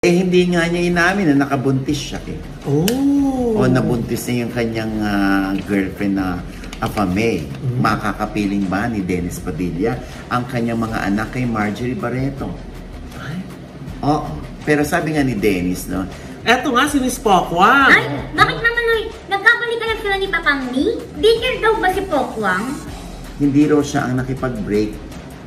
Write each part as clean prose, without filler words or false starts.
Eh, hindi nga niya inamin na nakabuntis siya eh. Oh. O nabuntis niya yung kanyang girlfriend na Afame. Makakapiling ba ni Dennis Padilla ang kanyang mga anak kay Marjorie Barreto? Ay. Oo. Pero sabi nga ni Dennis, no? Eto nga, si Miss Pokwang. Ay, bakit naman nagkabalikan sila ni Papangni? Detail daw ba si Pokwang? Hindi raw siya ang nakipag-break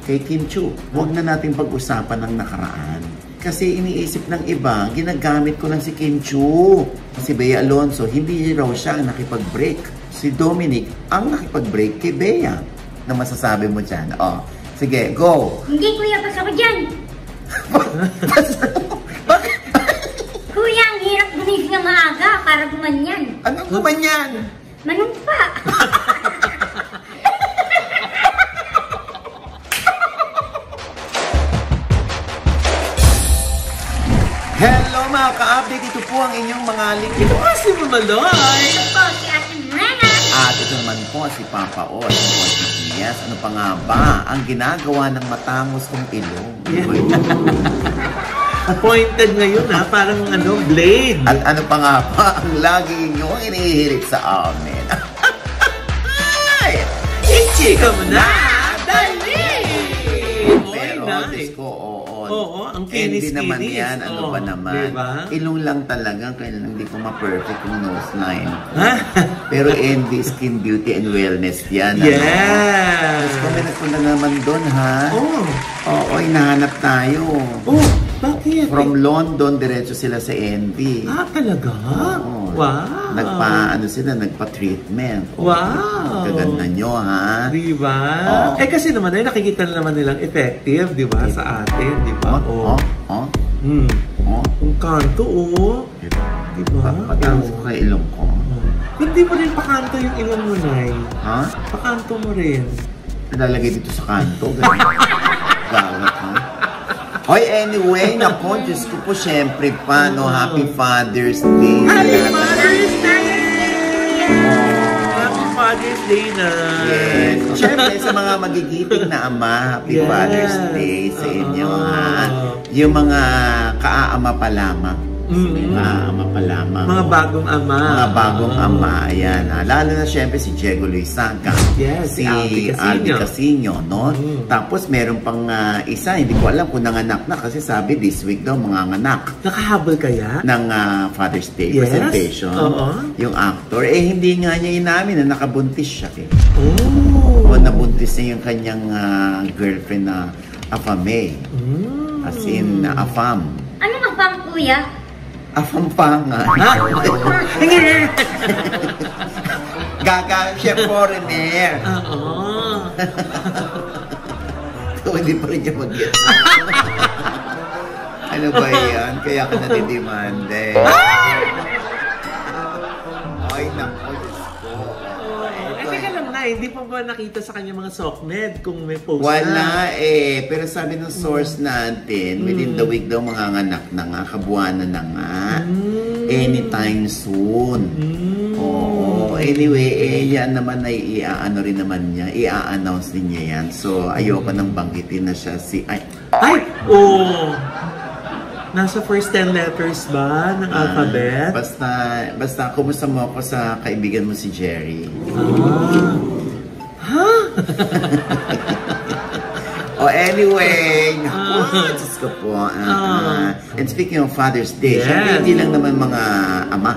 kay Kim Chiu. Huwag na natin pag-usapan ng nakaraan. Kasi iniisip ng iba, ginagamit ko lang si Kim Chiu. Si Bea Alonzo, hindi raw siya ang nakipag-break. Si Dominic ang nakipag-break kay Bea. Na masasabi mo dyan? Oh, sige, go! Hindi kuya, basta ko dyan. Bakit? Kuya, ang hirap gumising na maaga para gumanyan. Anong gumanyan? Manumpa. Hello mga ka-update, ito po ang inyong mga link. Ito nga si Mamaloy. Ito po si Ate Mena. At ito naman po si Papa O, si Monty Diaz. Ano pa nga ba ang ginagawa ng matangos kong ilong? Pointed ngayon ha, parang blade. At ano pa nga ba ang lagi inyong inihirit sa amin? Ay! Ichika mo na! Dali! Pero, nice. Diyos ko, Oo, ang hindi kinis-kinis. naman yan, ano ba naman? Diba? Ilong lang talaga, kaya hindi ko ma-perfect yung nose line. Ha? Pero ND Skin Beauty and Wellness yan. Yes! Tapos kami nagpunta naman doon, ha? Oh. Oo, hinahanap tayo. Oh, bakit? From London, diretso sila sa ND. Ah, talaga? Oo. Wow! Nagpa-treatment. Wow! Kaganda nyo, ha? Diba? Oo. Eh kasi naman ay nakikita na naman nilang effective, di ba? Sa atin, di ba? Oh. Ang kanto, oh. Di ba? Patangos ko kay ilong ko. Hindi mo rin pakanto yung ilong mo, Nay. Ha? Pakanto mo rin. Nalalagay dito sa kanto. Galat, ha? Hoy, anyway, nako, Diyos ko po, syempre pa, no? Happy Father's Day. Happy Father's Day! Happy Father's Day na! Yes. Syempre, sa mga magigiting na ama, Happy Father's Day sa inyo, ha? Yung mga kaaama pa lamang. Ama pa lamang. Mga bagong ama. Mga bagong ama, ayan. Lalo na syempre si Diego Luisaga. Yes, si Albi Casino, no? Tapos meron pang isa, hindi ko alam kung nanganak na kasi sabi this week daw manganganak. Nakahabol kaya? Ng Father's Day Yes. presentation. Yung actor. Eh, hindi nga niya inamin na nakabuntis siya eh. Oh! O nabuntis niya yung kanyang girlfriend na Afame. As in, Afam. Ano mapang kuya? Afampangan. Gaga siya foreigner. Oo. So, hindi pa rin niya mag-get. Ano ba yan? Kaya ka nadidimande. Ay, nako, Diyos ko. Teka lang na, hindi pa ba nakita sa kanya mga sockmed kung may post Wala eh. Pero sabi ng source natin, within the week daw manganganak na nga, kabuwanan na nga. Anytime soon. Oo. Anyway, yan naman ay iaano rin naman niya. I-announce din niya yan. So, ayoko nang banggitin na siya si... Ay! Oh! Nasa first 10 letters ba ng alphabet? Basta, kumusta mo ako sa kaibigan mo si Jerry? Ha? Anyway, Diyos ko po. And speaking of Father's Day, syempre hindi lang naman mga ama,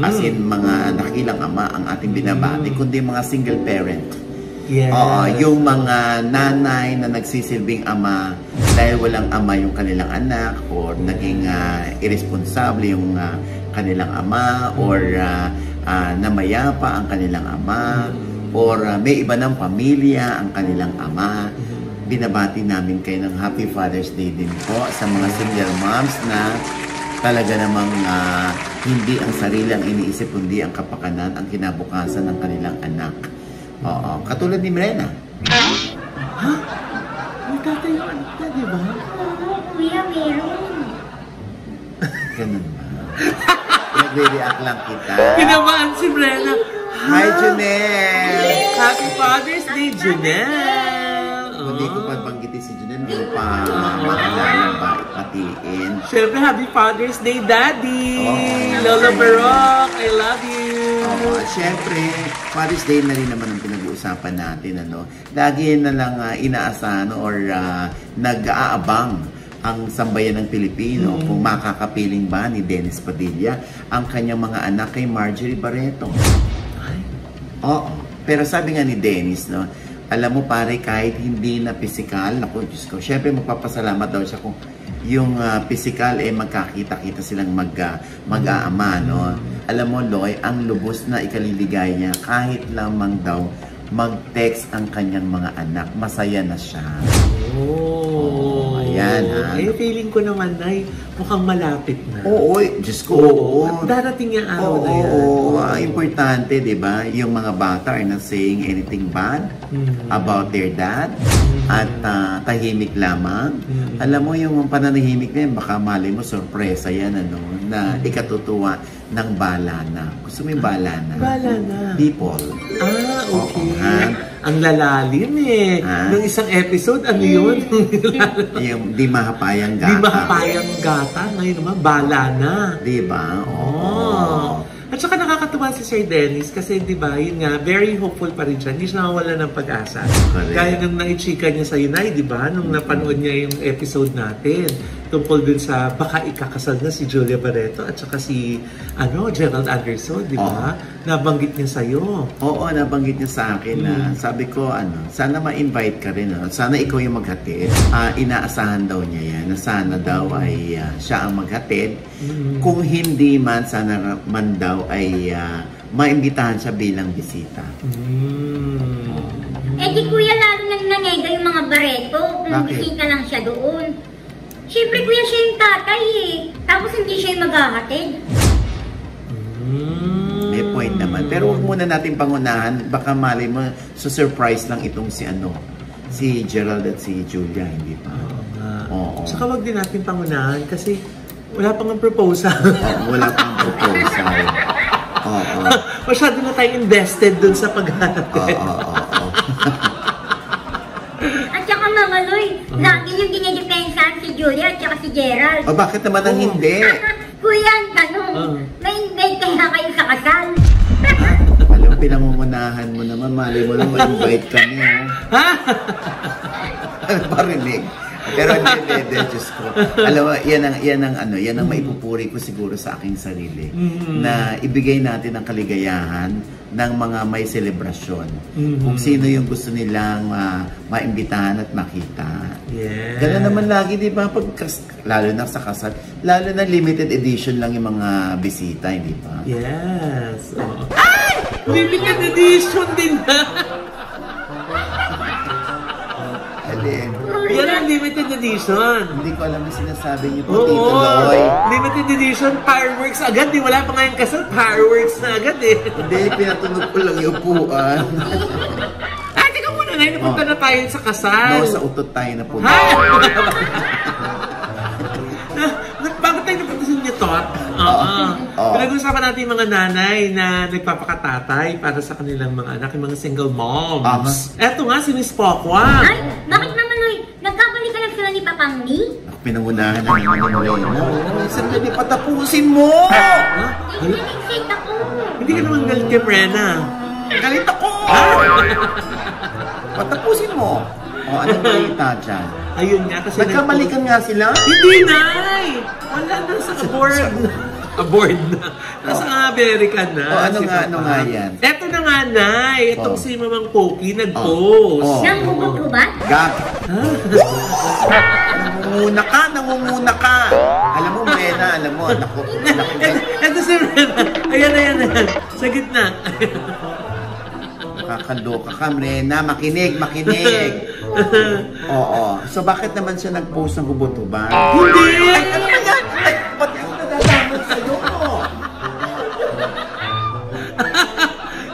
as in mga nakilang ama ang ating binabati, kundi mga single parent. Yes. Yung mga nanay na nagsisilbing ama dahil walang ama yung kanilang anak or naging irresponsable yung kanilang ama or namayapa ang kanilang ama or may iba ng pamilya ang kanilang ama. Binabati namin kayo ng Happy Father's Day din po sa mga single moms na talaga namang hindi ang sarili ang iniisip kundi ang kapakanan, ang kinabukasan ng kanilang anak. Oo, katulad ni Mirena. Ha? May tatay yung anak na, di ba? Oo, kuya, meron. Ganun ba? Nagre-react lang kita. Pinamaan si Brenna. Hi, Junel! Happy Father's Day, Junel! Hindi ko pa banggitin si Junel. Hindi pa maalala ba? babatiin. Siyempre, Happy Father's Day, Daddy! Oh. Lola Baroque, I love you! Siyempre, Father's Day na rin naman ang pinag-uusapan natin. Lagi na lang inaasahan or nag-aabang ang sambayan ng Pilipino kung makakapiling ba ni Dennis Padilla ang kanyang mga anak kay Marjorie Barreto. Oo. Pero sabi nga ni Dennis, alam mo pare, kahit hindi na physical, naku, Diyos ko, syempre magpapasalamat daw siya kung yung physical magkakita-kita silang mag-aama, Alam mo, Loy, ang lubos na ikaliligay niya, kahit lamang daw mag-text ang kanyang mga anak, masaya na siya. Ayan, feeling ko naman, Nay, mukhang malapit na. Oo, Diyos ko. Darating yung araw na yan. Importante, di ba? Yung mga bata are not saying anything bad about their dad at tahimik lamang. Alam mo, yung pananahimik na yan, baka mali mo, sorpresa yan, na ikatutuwa ng balana. Gusto mo yung balana? Balana? People. Okay. Ang lalalim Nung isang episode, ano yun? Yung di mahapayang gata. Di mahapayang gata. Ngayon naman, balana. Di ba? At saka nakakatuwa si Sir Dennis kasi di ba, yun nga, very hopeful pa rin siya. Hindi siya nawala ng pag-asa. Gaya ng naichika niya sa Yunay, di ba? Nung napanood niya yung episode natin tungkol dun sa baka ikakasal na si Julia Barreto at saka si Gerald Anderson, di ba? Nabanggit niya sa'yo. Oo, nabanggit niya sa akin na sabi ko, sana ma-invite ka rin. Sana ikaw yung maghatid. Inaasahan daw niya yan na sana daw ay siya ang maghatid. Kung hindi man, sana man daw ay maimbitahan siya bilang bisita. Di kuya, lalo nang nanega yung mga Barreto kung Bakit? bisita lang siya doon. Siyempre kuya, siya yung tatay tapos hindi siya yung maghahatid. May point naman. Pero huwag muna natin pangunahan. Baka mali mo, surprise lang itong si Gerald at si Julia, hindi pa. Oo. Saka wag din natin pangunahan kasi wala pang ang proposal. Wala pang proposal. Oo. Masyado na tayo invested dun sa paghahatid. At saka Mama Loy, lagi yung dinidepensahan si Julia at saka si Gerald. Bakit naman ang hindi? Kuya, ang tanong, na-invite kaya kayo sa kasal? Alam, pinangungunahan mo naman. Mali mo lang ma-invite kami. Parinig. Pero hindi, Diyos ko. Alam mo, yan ang maipupuri ko siguro sa aking sarili. Na ibigay natin ang kaligayahan ng mga may selebrasyon. Kung sino yung gusto nilang maimbitahan at makita. Yes. Ganun naman lagi, di ba? Lalo na sa kasal, lalo na limited edition lang yung mga bisita, hindi ba? Yes. Ay! Limited edition din na! Alin? Yan ang limited edition. Hindi ko alam na sinasabi niyo po, Tito Loy. Limited edition, fireworks agad. Wala pa nga yung kasal, fireworks na agad Hindi, pinatunog ko lang yung upuan. Teka muna na, napunta na tayo sa kasal. Sa utot tayo na po. Bago tayo napunta sa inyo, Tot. Pinag-usapan natin yung mga nanay na nagpapakatatay para sa kanilang mga anak, yung mga single moms. Eto nga, si Miss Pokwa. Ay, bakit Mama Loy? Nagkabalikan lang sila ni Papangni? Pinangunahan na naman ng Moreno. Sandali, patapusin mo! Excited ako. Hindi ka naman galit kay Brenna. Galit ako! Patapusin mo! Anong balita dyan? Ayun nga, kasi nagkamalikan nga sila? Hindi, Nay! Wala na sa aboard. Aboard na. Nasa America na. Ano nga yan? Eto na nga, Nay. Itong si Mamang Poki nag-post. Nang hugot-hubat? Gag! Nangunguna ka! Alam mo, Mena, alam mo, naku. Eto si Brenna. Ayan. Sa gitna. Kakaloka ka, Mena. Makinig. Oo. So, bakit naman siya nag-post ng hubot-hubat? Hindi! Ay, ano ba yan? Ay, ba't ako nadadamot sa'yo?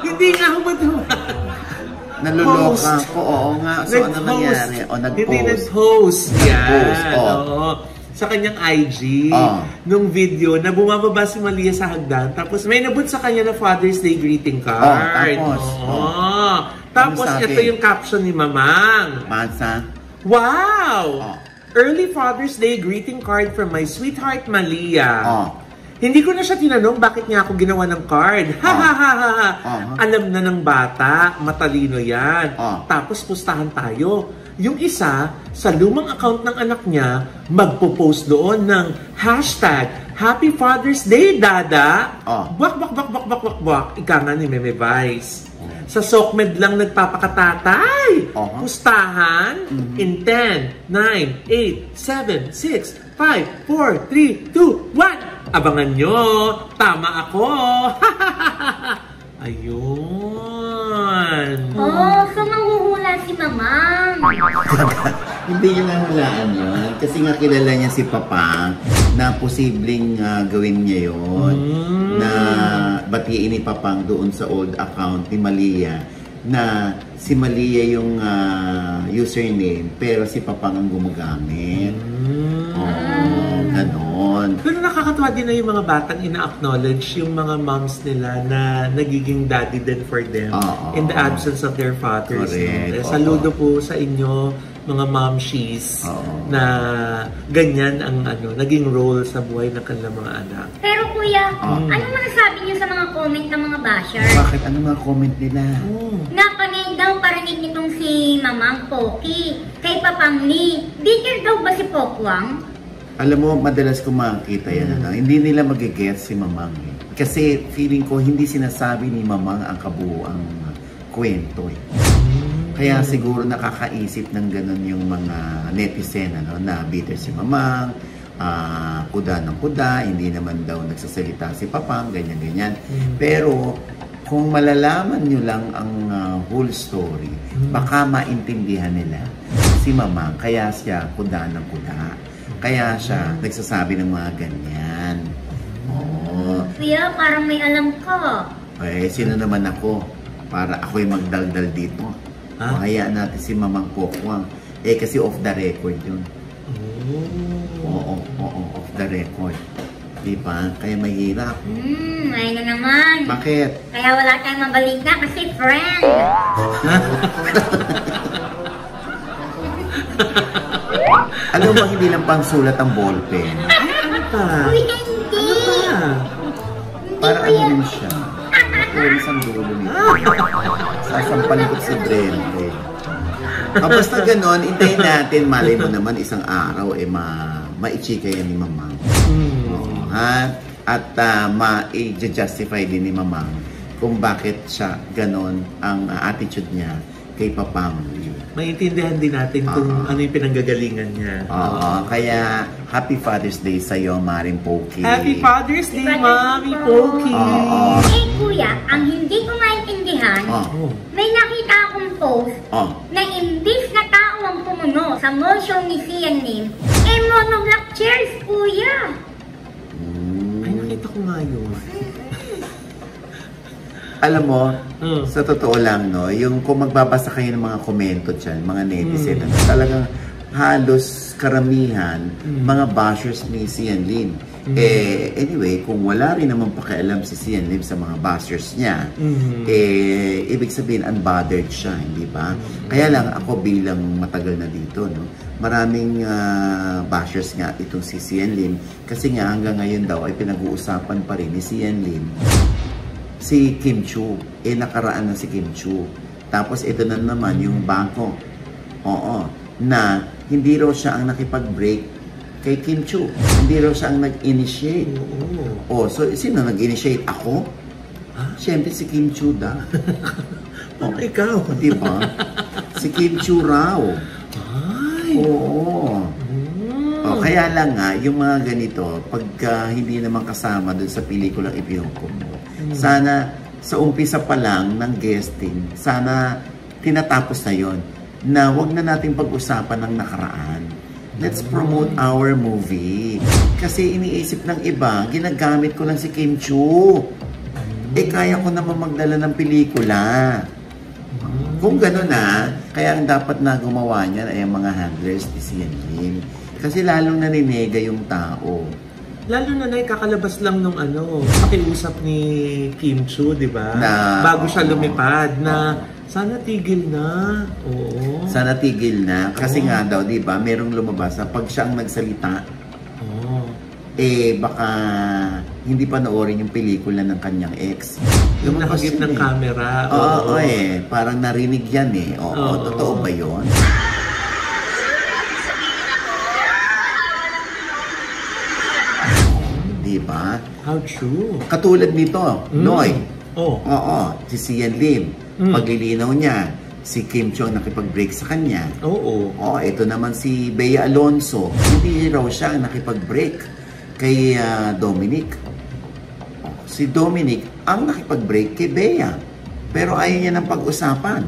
Hindi nga hubot-hubat. Naluloka ko, oo nga. So, ano nangyari? Nag-post. Hindi nag-post. Nag-post, oo. Sa kanyang IG, nung video, na bumababa si Malia sa hagdan, tapos may nabot sa kanya na Father's Day greeting card. Tapos, ito yung caption ni Mamang. Mansa. Wow! Early Father's Day greeting card from my sweetheart Malia. Oh. Hindi ko na siya tinanong bakit niya ako ginawa ng card. Alam na ng bata, matalino yan. Tapos pustahan tayo. Yung isa, sa lumang account ng anak niya, magpo-post doon ng hashtag Happy Father's Day, Dada. Buwak, buwak, buwak, buwak, buwak, buwak, buwak. Ika nga ni Meme Vice. Sa SOCMED lang nagpapakatatay. Pustahan in 10, 9, 8, 7, 6, 5, 4, 3, 2, 1. Abangan nyo. Tama ako. Ayun. So manghuhula si Mamang. Hindi yung nahulaan yun. Kasi nga kilala niya si Papa na posibleng gawin niya yun. Na batiin ni Papang doon sa old account ni Malia na si Malia yung username pero si Papang ang gumagamit. Ganon. Pero nakakatawa din na yung mga batang ina-acknowledge yung mga moms nila na nagiging daddy din for them in the absence of their fathers. Correct. Saludo po sa inyo, mga momshies, na ganyan ang naging role sa buhay ng kanilang mga anak. Pero kuya, anong masasabi niyo sa mga comment ng mga basher? Bakit? Ano mga comment nila? Na kami daw parinig nitong si Mamang Poki kay Papang Ni. Bitter daw ba si Pokwang? Alam mo, madalas ko makikita yan. Hindi nila magigets si Mamang. Kasi feeling ko, hindi sinasabi ni Mamang ang kabuuang kwento. Kaya siguro nakakaisip ng ganun yung mga netizen na bitter si Mamang, kuda ng kuda, hindi naman daw nagsasalita si Papang, ganyan-ganyan. Pero kung malalaman nyo lang ang whole story, baka maintindihan nila si Mamang, kaya siya kuda ng kuda. Kaya siya nagsasabi ng mga ganyan. Kuya, parang may alam ka. Sino naman ako? Para ako'y magdaldal dito. Hayaan natin si Mamang Pokwang. Kasi off the record yun. Oo, off the record. Diba? Kaya mahirap. Ayun na naman. Bakit? Kaya wala tayong mabalita kasi friend. Alam mo, hindi lang pang sulat ang ballpen. Ano pa? Uy, hindi. Para ano rin siya? Tulis ang dulo nito. Sasampalin ko si Brente. Basta ganon, hintayin natin, malay mo naman isang araw, maichika yan ni Mamang. At ma-justify din ni Mamang kung bakit siya ganon ang attitude niya kay Papang. Maintindihan din natin kung ano yung pinanggagalingan niya. Kaya Happy Father's Day sa'yo, Maring Poki. Happy Father's Day, Mami Poki! Kuya, ang hindi ko maintindihan, may nakita akong post na imbis na tao ang pumuno sa mall show ni Sian Lim, monoblock chairs, kuya! Ay, nakita ko nga yun. Alam mo, sa totoo lang, yung kung magbabasa kayo ng mga komento dyan, mga netizen, talagang halos karamihan, mga bashers ni Sian Lim. Anyway, kung wala rin naman pakialam si Sian Lim sa mga bashers niya, ibig sabihin, unbothered siya, hindi ba? Kaya lang, ako bilang matagal na dito, maraming bashers nga itong si Sian Lim, kasi nga hanggang ngayon daw ay pinag-uusapan pa rin ni Sian Lim si Kim Chiu. Nakaraan na si Kim Chiu. Tapos ito na naman yung bangko. Na hindi raw siya ang nakipag-break kay Kim Chiu. Hindi raw siya ang nag-initiate. So sino nag-initiate? Ako? Siyempre si Kim Chiu da. Ikaw. Diba? Si Kim Chiu raw. Kaya lang nga, yung mga ganito, pagka hindi naman kasama dun sa pelikulang ibinukom mo, sana sa umpisa pa lang ng guesting, sana tinatapos na yon, na wag na natin pag-usapan ng nakaraan. Let's promote our movie. Kasi iniisip ng iba, ginagamit ko lang si Kim Chiu. Kaya ko naman magdala ng pelikula. Kung gano'n kaya ang dapat na gumawa niyan ay ang mga handlers ni Sian Lim. Kasi lalong naninega yung tao. Lalo na kakalabas lang nung pakiusap ni Kim Chiu, di ba? Bago siya lumipad na Sana tigil na. Oo. Sana tigil na. Kasi nga daw, di ba, merong lumabas na pag siya ang nagsalita, baka hindi panoorin yung pelikula ng kanyang ex. Yung nakagip ng camera. Oo, parang narinig yan Oo, totoo ba yun? Di ba? How true? Katulad nito, Noy. Oo, si Sian Lim. Paglilinaw niya, si Kim Chiong nakipag-break sa kanya. Oo. Ito naman si Bea Alonzo. Hindi raw siya nakipag-break kay Dominic. Si Dominic ang nakipag-break kay Bea. Pero ayaw niya ng pag-usapan.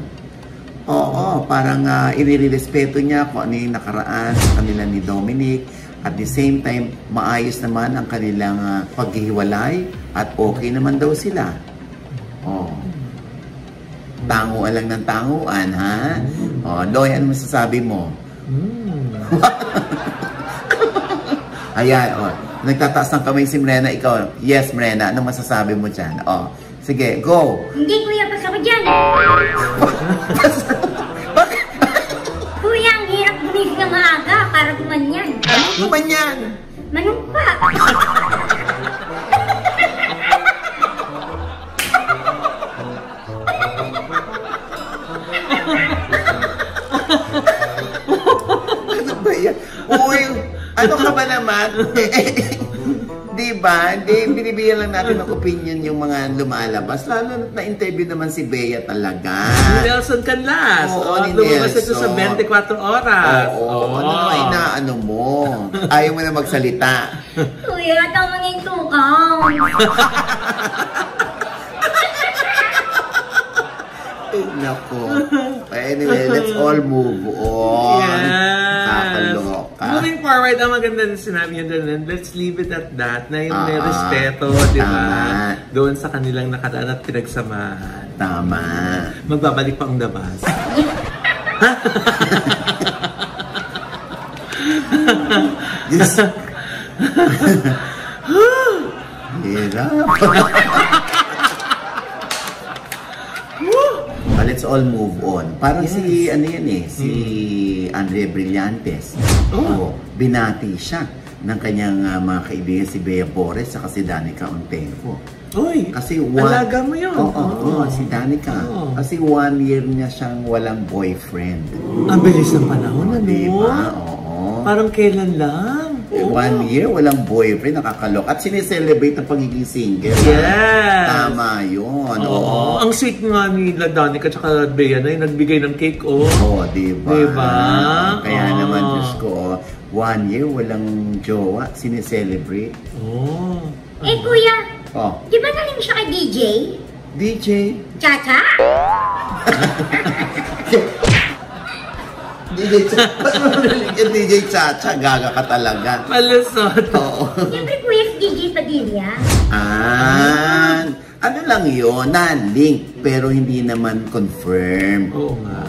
Parang inirespeto niya kung ano yung nakaraan sa kanila ni Dominic. At the same time, maayos naman ang kanilang paghihiwalay at okay naman daw sila. Tanguan lang ng tanguan, ha? Loy, ano masasabi mo? Ayan, nagtataas ng kamay si Mrena. Ikaw, yes, Mrena, ano masasabi mo dyan? Sige, go! Hindi, kuya, basta ko dyan. Kuya, ang hirap gumising ng maaga para gumanyan. Ano gumanyan? Manumpa. Ano ba yan? Uy, ano ka ba naman? Diba? Binibigyan lang natin ng opinion yung mga lumalabas. Lalo na-interview naman si Bea talaga. Ni Nelson Canlas. Ni lumabas ito Nelson. sa 24 oras. Ano na inaano mo? Ayaw mo na magsalita. Kuya, tama nga yung tukaw. Nako. Anyway, let's all move on. Kakaloka. Moving forward, ang maganda na sinabi niya doon, let's leave it at that, na yung may respeto, di ba? Doon sa kanilang nakaraan at pinagsamahan. Tama. Magbabalik pa ang dabas. Yes. Hirap. Let's all move on. Parang si, ano yan si Andrea Brillantes. Binati siya ng kanyang mga kaibigan, si Bea Bores at si Danica Ontenco. Uy, kasi alaga mo yun. Si Danica. Kasi 1 year niya siyang walang boyfriend. Ang bilis ng panahon, ano? Diba? Parang kailan lang. 1 year, walang boyfriend, nakakalok. At sineselebrate ang pagiging single. Yes! Tama yun. Ang sweet nga ni Danica at saka Bea na yung nagbigay ng cake, diba? Diba? Kaya naman, Diyos ko, 1 year, walang jowa, sineselebrate. Kuya, di ba nalim siya kay DJ? DJ? Chacha? DJ Chacha. Ba't mo nalilig yung DJ Chacha? Gaga ka talaga. Malusot. Siyempre kuya si DJ Padilla. Ano lang yun? Na-link. Pero hindi naman confirm. Oo nga.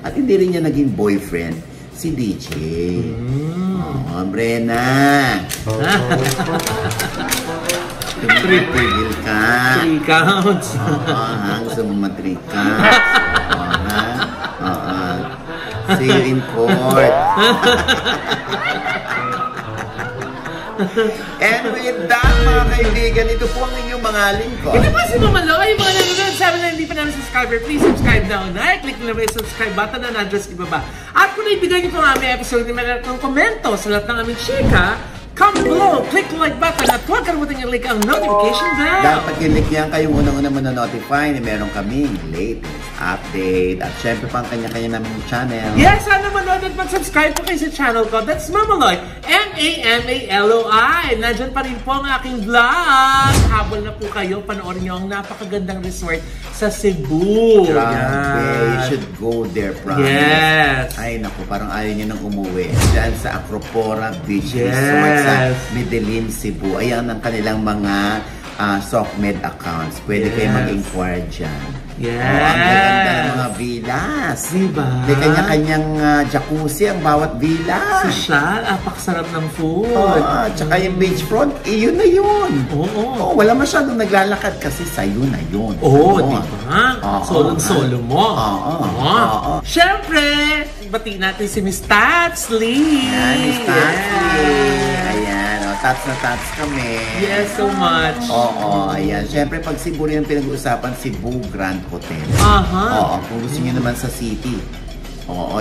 At hindi rin niya naging boyfriend si DJ. Brena. Tumigil ka. 3 counts. Gusto mo ma-3 counts. See you in court. And with that, mga kaibigan, ito po ang inyong mga lingkod. Ito po si Mama Loy, mga nanonood. Sabi na hindi pa namin subscriber, please subscribe now. Click na yung subscribe button na nandyan sa ibaba. At kung naibigay niyo po ang aming episode, meron ng komento sa lahat ng aming chika, comment below, click the like button at huwag kalimutan yung like ang notification bell. Dapat i-click yan kayong unang-una manonotify na meron kaming latest update at syempre pang kanya-kanya namin channel. Yes, sana manood at mag-subscribe po kayo sa channel ko. That's Mamaloy, M-A-M-A-L-O-I. Nandyan pa rin po ang aking vlog. Habol na po kayo, panoorin nyo ang napakagandang resort sa Cebu. Grabe, you should go there, promise. Yes. Ay naku, parang ayaw nyo nang umuwi. Diyan sa Acropora Beach Resort sa Medellin, Cebu. Ayan ang kanilang mga SOCMED accounts. Pwede kayo mag-inquire dyan. Yes. Ang ganda ng mga villas. Diba? May kanya-kanyang jacuzzi ang bawat villa. Social, apakasarap ng food. Tsaka yung beachfront, yun na yun. Oo. Wala masyadong naglalakad kasi sa'yo na yun. Diba? Solo mo. Siyempre, batiin natin si Miss Tats Lee. Yan, Miss Tats Lee. Ayan, tats na tats kami. Yes, so much. Ayan. Siyempre, pag Cebu rin ang pinag-uusapan, Cebu Grand Hotel. Kung gusto niyo naman sa city.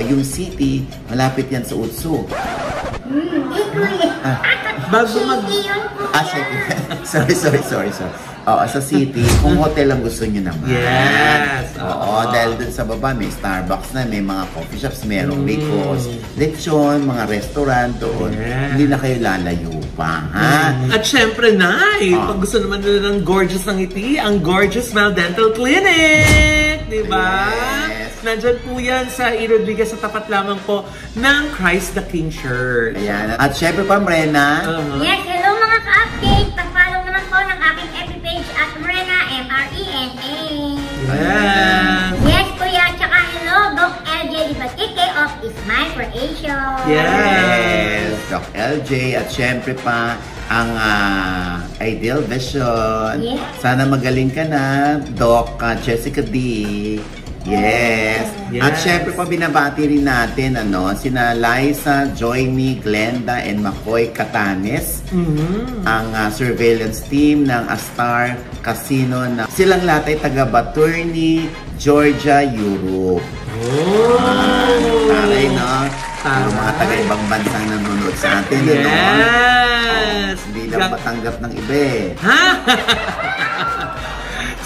Yung city, malapit yan sa Utsu. Bago mag... Sorry. Sa city, kung hotel ang gusto nyo naman. Yes. Dahil dun sa baba, may Starbucks na, may mga coffee shops, merong Ricos, lechon, mga restaurant doon. Hindi na kayo lalayo pa, ha? At syempre, Nay, pag gusto naman nila ng gorgeous ng ngiti, ang Gorgeous Smile Dental Clinic! Diba? Yes. Nandyan po yan sa E. Rodriguez sa tapat lamang po ng Christ the King Church. Ayan. At syempre pa, Mrena. Yes, hello mga ka-update. Pag-follow naman po ng aking FB page at Mrena, M-R-E-N-A. Yes, kuya. Tsaka hello, Doc LJ Libatike of Smile for Asia. Yes, Doc LJ. At syempre pa, ang Ideal Vision. Yes. Sana magaling ka na, Doc Jessica D. Yes. At syempre pa binabati rin natin sina Liza, Joyme, Glenda, and McCoy Catanes. Ang surveillance team ng Astar Casino na silang lahat ay taga Baturni, Georgia, Europe. Taray, no? Yung mga taga-ibang bansa nanonood sa atin. Yes! Hindi lang matanggap ng iba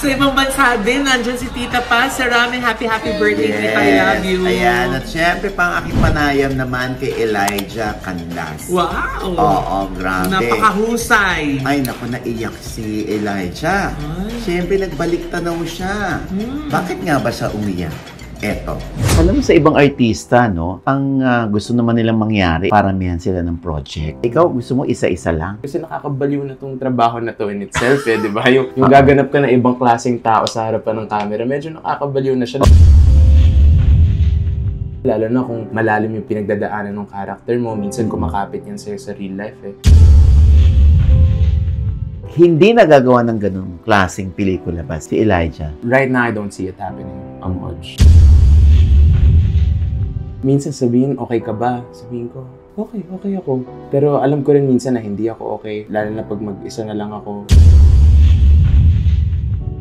Sa ibang bansa din, nandyan si Tita Paz. Sarami, happy birthday, Tita. I love you. Ayan. At syempre pa ang aking panayam naman kay Elijah Canlas. Wow! Grabe. Napakahusay. Ay, naku, naiyak si Elijah. Syempre, nagbalik tanaw siya. Bakit nga ba siya umiyak? Eto. Alam mo sa ibang artista, ang gusto naman nilang mangyari, paramihan sila ng project. Ikaw, gusto mo isa-isa lang? Kasi nakakabaliw na tong trabaho na to in itself, di ba? Yung gaganap ka na ibang klaseng tao sa harapan ng camera, medyo nakakabaliw na siya. Lalo na kung malalim yung pinagdadaanan ng character mo, minsan kumakapit yan sa'yo sa real life Hindi nagagawa ng ganung klaseng pelikula ba si Elijah? Right now, I don't see it happening. Much. Minsan sabihin, okay ka ba? Sabihin ko, okay ako. Pero alam ko rin minsan na hindi ako okay, lalo na pag mag-isa na lang ako.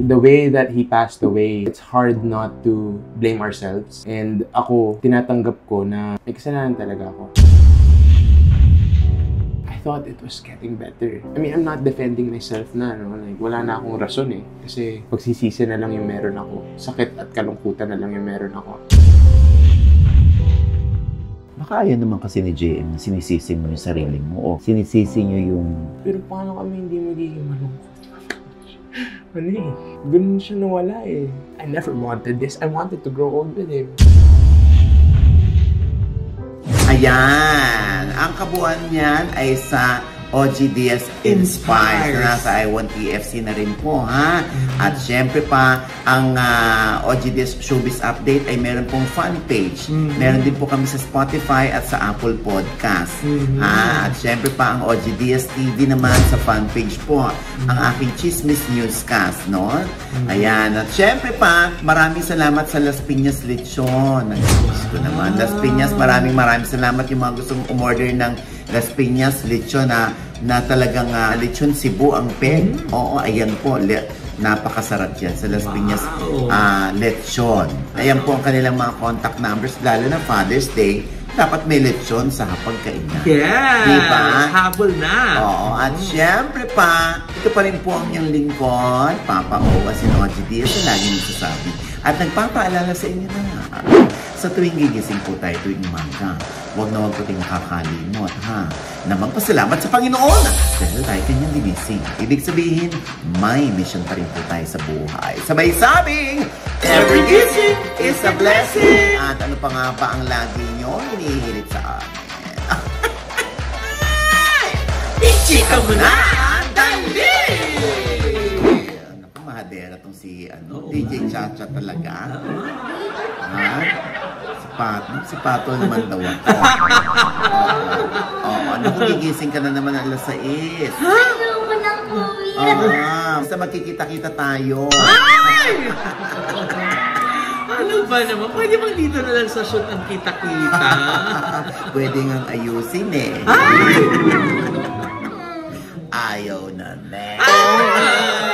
The way that he passed away, it's hard not to blame ourselves. And ako, tinatanggap ko na may kasalanan talaga ako. I thought it was getting better. I mean, I'm not defending myself na, like, wala na akong rason Kasi pagsisisi na lang yung meron ako. Sakit at kalungkutan na lang yung meron ako. Baka ayaw naman kasi ni JM na sinisisi mo yung sarili mo o sinisisi nyo yung... Pero paano kami hindi magiging malungkot? Ganun siya nawala I never wanted this. I wanted to grow old with him. Ayan! Ang kabuuan niyan ay sa OGDS Inspires na nasa I1TFC na rin po, ha? At syempre pa, ang OGDS Showbiz Update ay meron pong fan page. Meron din po kami sa Spotify at sa Apple Podcast. At syempre pa, ang OGDS TV naman sa fan page po. Ang aking Chismis Newscast, Ayan. At syempre pa, maraming salamat sa Las Piñas Lechon. Gusto naman. Las Piñas, maraming salamat yung mga gustong umorder ng Las Piñas Lechon na talagang Lechon Cebu ang peg. Ayan po. Napakasarap yan sa Las Piñas Lechon. Ayan po ang kanilang mga contact numbers, lalo na Father's Day. Dapat may lechon sa hapagkainan. Yes! Diba? Habol na! At syempre pa, ito pa rin po ang inyong lingkod, Papa Owa, si OGDS, na lagi nagsasabi. At nagpapaalala sa inyo na sa tuwing gigising po tayo tuwing umaga, huwag na huwag po tayong kakalimot, na magpasalamat sa Panginoon dahil tayo kanyang ginising. Ibig sabihin, may mission pa rin po tayo sa buhay. Sabay sabing, every gising is a blessing! At ano pa nga ba ang lagi nyo hinihilit sa amin? Ichika mo na! Dali! baladera tong si DJ Chacha talaga. Ha? Si Pato naman daw ako. Naku, gigising ka na naman alas 6. Ayoko na, kuya. Basta magkikita-kita tayo. Ay! Ano ba naman? Pwede bang dito na lang sa shoot ang kita-kita? Pwede ngang ayusin eh. Ay! Ayaw na, ne. Ay!